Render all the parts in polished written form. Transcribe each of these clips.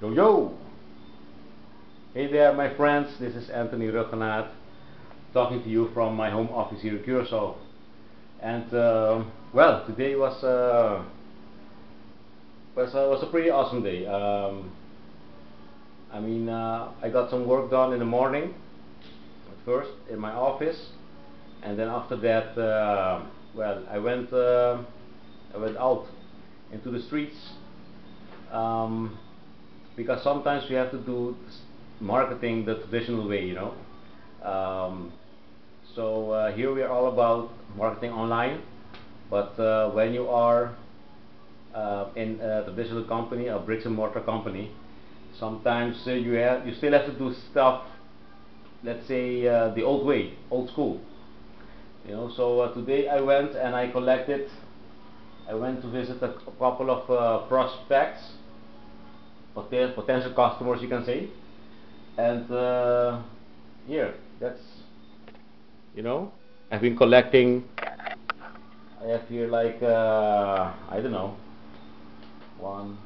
Yo yo! Hey there my friends, this is Anthony Ruggenaat talking to you from my home office here in Curaçao. And well, today was a pretty awesome day. I got some work done in the morning at first in my office, and then after that, well, I went out into the streets, because sometimes we have to do marketing the traditional way, you know. Here we are all about marketing online, but when you are in a traditional company, a bricks and mortar company, sometimes you still have to do stuff, let's say, the old way, old school, you know. Today I went and I went to visit a couple of prospects, potential customers, you can say. And here, that's, you know, I've been collecting. I have here like I don't know, 1,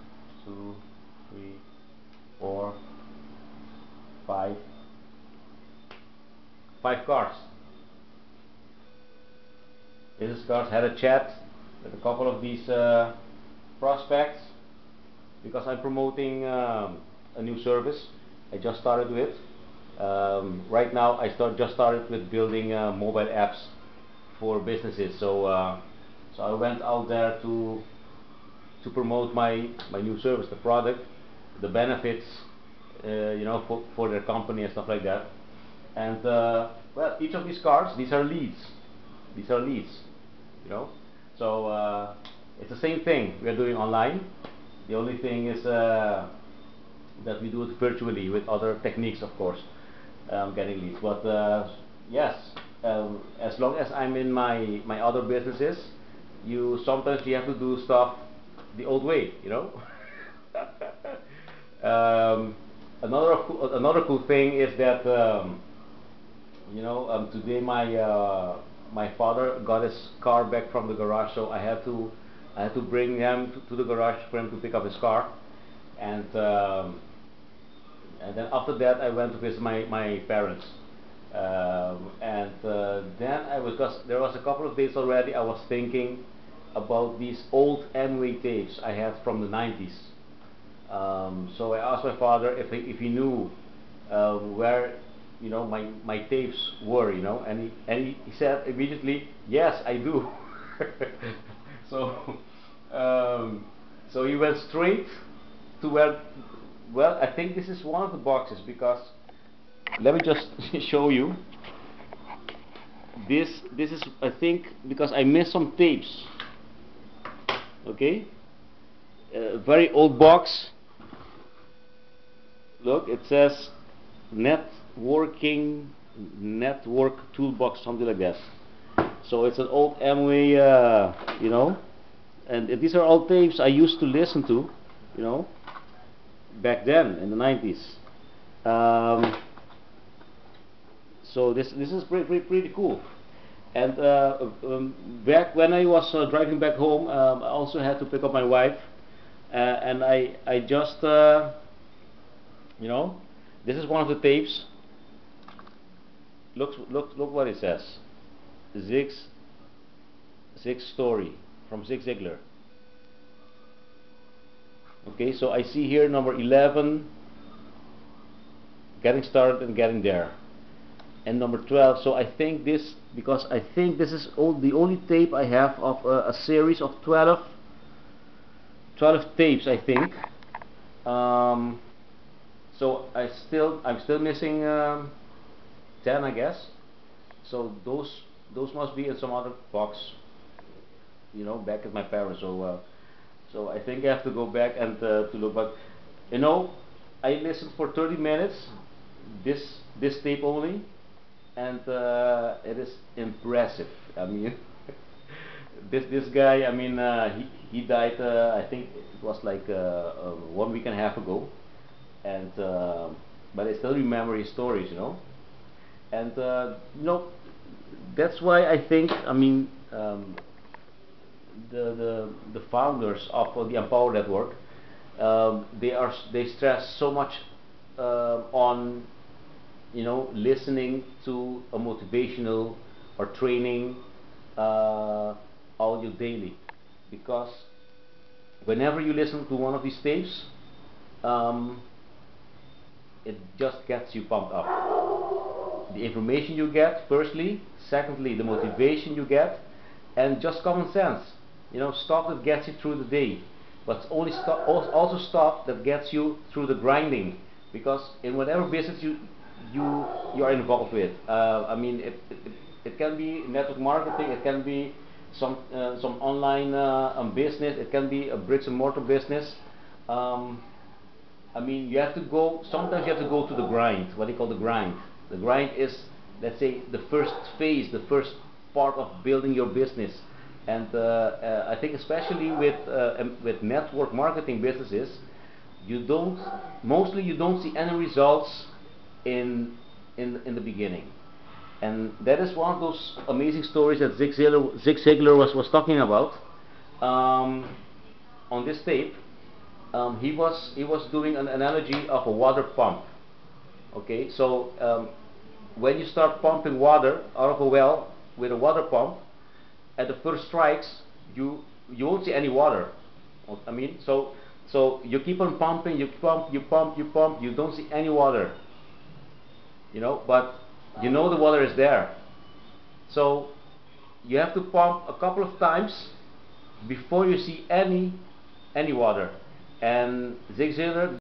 2, 3, 4, 5 cars. Business cards. Had a chat with a couple of these prospects, because I'm promoting a new service. I just started with it. Right now just started with building mobile apps for businesses. So I went out there to promote my new service, the product, the benefits, you know, for their company and stuff like that. And well, each of these cards, these are leads. These are leads, you know. So it's the same thing we are doing online. The only thing is that we do it virtually with other techniques, of course, getting leads. But yes, as long as I'm in my other businesses, sometimes you have to do stuff the old way, you know. Another cool thing is that you know, today my father got his car back from the garage, so I had to bring him to the garage for him to pick up his car. And then after that I went to visit my parents, then there was a couple of days already I was thinking about these old Amway tapes I had from the 90s. So I asked my father if he knew where, you know, my tapes were, you know, and he said immediately, yes, I do. so so he went straight to where, well, I think this is one of the boxes, because let me just show you. This is, I think, because I missed some tapes. Okay, very old box. Look, it says network toolbox, something like that. So it's an old Amway, you know, and these are all tapes I used to listen to, you know, back then in the 90s. So this is pretty cool. And back when I was driving back home, I also had to pick up my wife, and I just you know, this is one of the tapes. Look what it says. Zig's story from Zig Ziglar. Okay, so I see here number 11, getting started and getting there, and number 12. So I think this, because I think this is the only tape I have of a series of 12 tapes, I think. So I'm still missing 10, I guess. So those must be in some other box, you know, back at my parents. So I think I have to go back and to look. But you know, I listened for 30 minutes, this tape only, and it is impressive. I mean, this guy. I mean, he died. I think it was like 1 week and a half ago, and but I still remember his stories, you know. And you know, that's why I think. I mean. The founders of the Empower Network, They stress so much on, you know, listening to a motivational or training audio daily, because whenever you listen to one of these tapes, um, it just gets you pumped up. The information you get, firstly, secondly, the motivation you get, and just common sense. You know, stuff that gets you through the day, but only also stuff that gets you through the grinding. Because in whatever business you are involved with, I mean, it can be network marketing, it can be some online business, it can be a bricks and mortar business. I mean, you have to go, sometimes you have to go to the grind, what they call the grind. The grind is, let's say, the first phase, the first part of building your business. And I think especially with network marketing businesses, mostly you don't see any results in the beginning. And that is one of those amazing stories that Zig Ziglar was talking about on this tape. He was doing an analogy of a water pump. Okay, so when you start pumping water out of a well with a water pump, at the first strikes you won't see any water. I mean, so you keep on pumping, you pump, you pump, you pump, you don't see any water. You know, but you know the water is there. So you have to pump a couple of times before you see any water. And Zig Ziglar